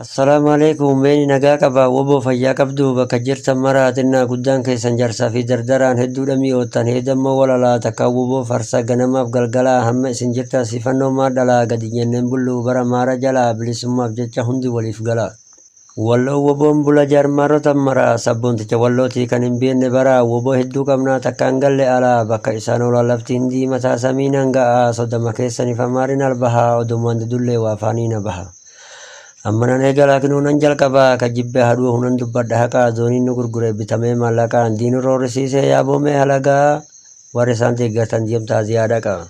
Assalamualaikum beni nagaa qaba wobo fayyaa qabdu bakka jirtan maraatinna guddaan keessan jarsaa fi dardaraan hedduudha mi'oottan heedammoo walalaa takka wobo farsa ganamaaf galgalaa hamma isin jirtan sifannoo maadhalaa gadi jenneen bulluu bara maara jalaa bilisummaaf jecha hundi waliif gala. Walloo woboon bula jaarmaarota mara sabboonticha wallootii kan hin beekne bara woboo hedduu qabnaa takkaan galle alaa bakka isaan oolan lafti hindii mataa samiin hanga'aa soddoma keessaniif amaariin albahaa odumaan dudullee waafaaniina baha. Ammanan eegala kinuunan jalqabaa ka jibbe haduu hunan dubbadha haqaa zooniin nu gurgure bitamee maallaqaan diinu roorrisiisee yaaboomee halagaa warri isaan deeggartan deemtaa ziyaada qaba.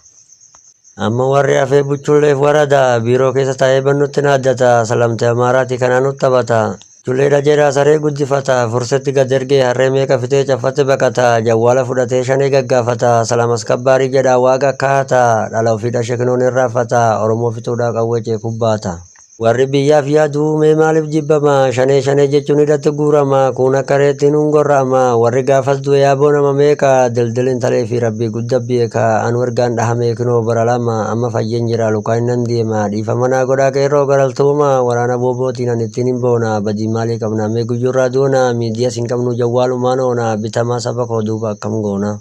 Amma warri hafee buchulleef warada biiroo keessa taa'ee bannutti naaddata salamtee amaaraati kanaan nutti taphata. Julleedha jedhaa saree guddifata fursetti gad ergee harree meeqa fitee caffate baqata jawwaala fudhatee shanee gaggaafata salamas kabbaarii jedhaa waaqa kaata dhala ofii dhashe kinuun irraafata oromoo fixuudhaa qawwee kubbaata. Warri biyyaaf yaaduu mee maaliif jibbama shanee jechuun hidhatti guurama kun akka reettiin hungorrama warri gaafas du'e yaaboo nama meeqa dildilin talee fi rabbii gudda beeka an wargaan dhahamee kinoo bara lama amma fayyeen jira lukaan nan deema dhiifa manaa godhaa qeerroo garaltuuma waraana boobootiin an ittiin hin boona badii maalii qabna mee guyyurraa duuna miidiyaa sin qabnu jawwaalumaan oona bitamaa saba koo duuba akkam goona.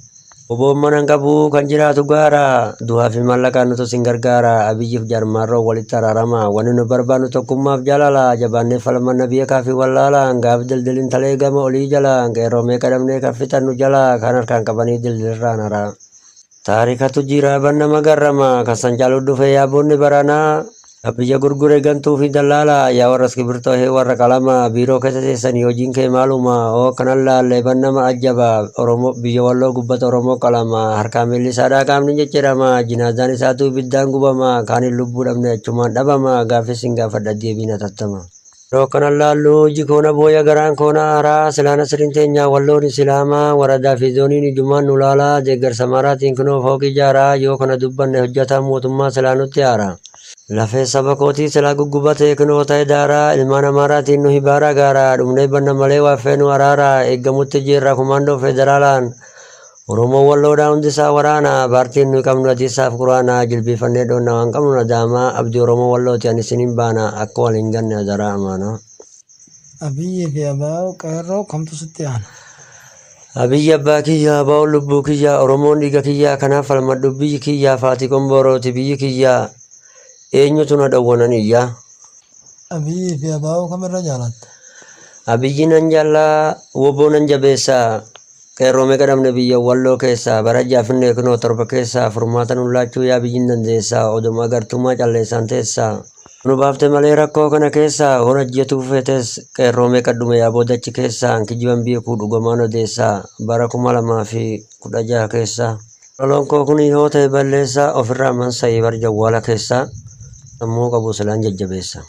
Woboon manan qabu kan jiraatu gaara du'aa fi maallaqaan nutu sin gargaara abiyyiif jaarmaarroo walitti araarama wanni nu barbaannu tokkummaaf jaalala jabaannee falmanna biyya kaafii wallaala gaaf dildilin talee gama olii jala qeerroo meeqa dhabnee kan fixannu jala kan harkaan qabanii dildilirraan hara. Taarikatu jira banna magarrama kan san caalu dhufe yaaboonni baranaa abiyya gurgure gantuu fi dallaala yaa warras kibirtoo hee warra qalama biiroo keessa teessanii hojiin kee maaluma oo kanan laallee bannama ajjaba oromoo biyya walloo gubbata oromoo qalama harkaa miilli isaadhaa qaamni jechirama jinaazaan isaatu ibiddaan gubama kaaniin lubbuu dhabne achumaan dhabama gaafis hin gaafadha deebiin atattama. Yeroo kanan laallu hojii koona booya garaan koona haaraa silaana siriin teenyaa walloon islaamaa waradaa fi zooniin ijumaan nu laalaa deeggarsa maraatiin kunoo fooqii jaaraa yoo kana dubbanne hojjataa mootummaa silaanutti haara. Lafee saba kootii silaa guggubatee kunoo ta'e daaraa ilmaan amaaraatiin nu hibaara gaaraa dhumnee banna malee waaffee nu araaraa eeggamutti jirra kumaandoo federaalaan oromoo walloodhaa hundisaa waraana baartiin nuyi qabnu adiisaaf quraana jilbiifannee dhoonna waan qabnu nadaamaa abdii oromoo wallooti ani isiniin baana akka waliin ganne adaraa amaana. Abiyyi fi abbaa qeerroo kamtu sitti aana? Abiyyi abbaa kiyyaa abbaa lubbuu kiyyaa oromoon dhiiga kiyyaa kanaaf falmadhu biyyi kiyyaa faati qomboorooti biyyi kiyyaa. Eenyutu na dhowwananiyyaa? Abiyyi fi abbaa kamirra jaalatta? Abiyyi nan jaallaa woboo nan jabeessaa qeerroo meeqa dhabne biyya walloo keessaa bara jaafinne kunoo torba keessaa furmaata nu laachuu yaa biyyin dandeessaa oduma agartummaa calleessaan teessaa nu baafte malee rakkoo kana keessaa hona jetuu feetes qeerroo meeqa dhume yaa boodachi keessaa kijiban beekuu dhugumaan odeessaa bara 2016 keessaa loloon koo kun yoo ta'e balleessaa ofirraa mansa'ii bar jawwaala keessaa sammuu qabu silaan jajjabeessa.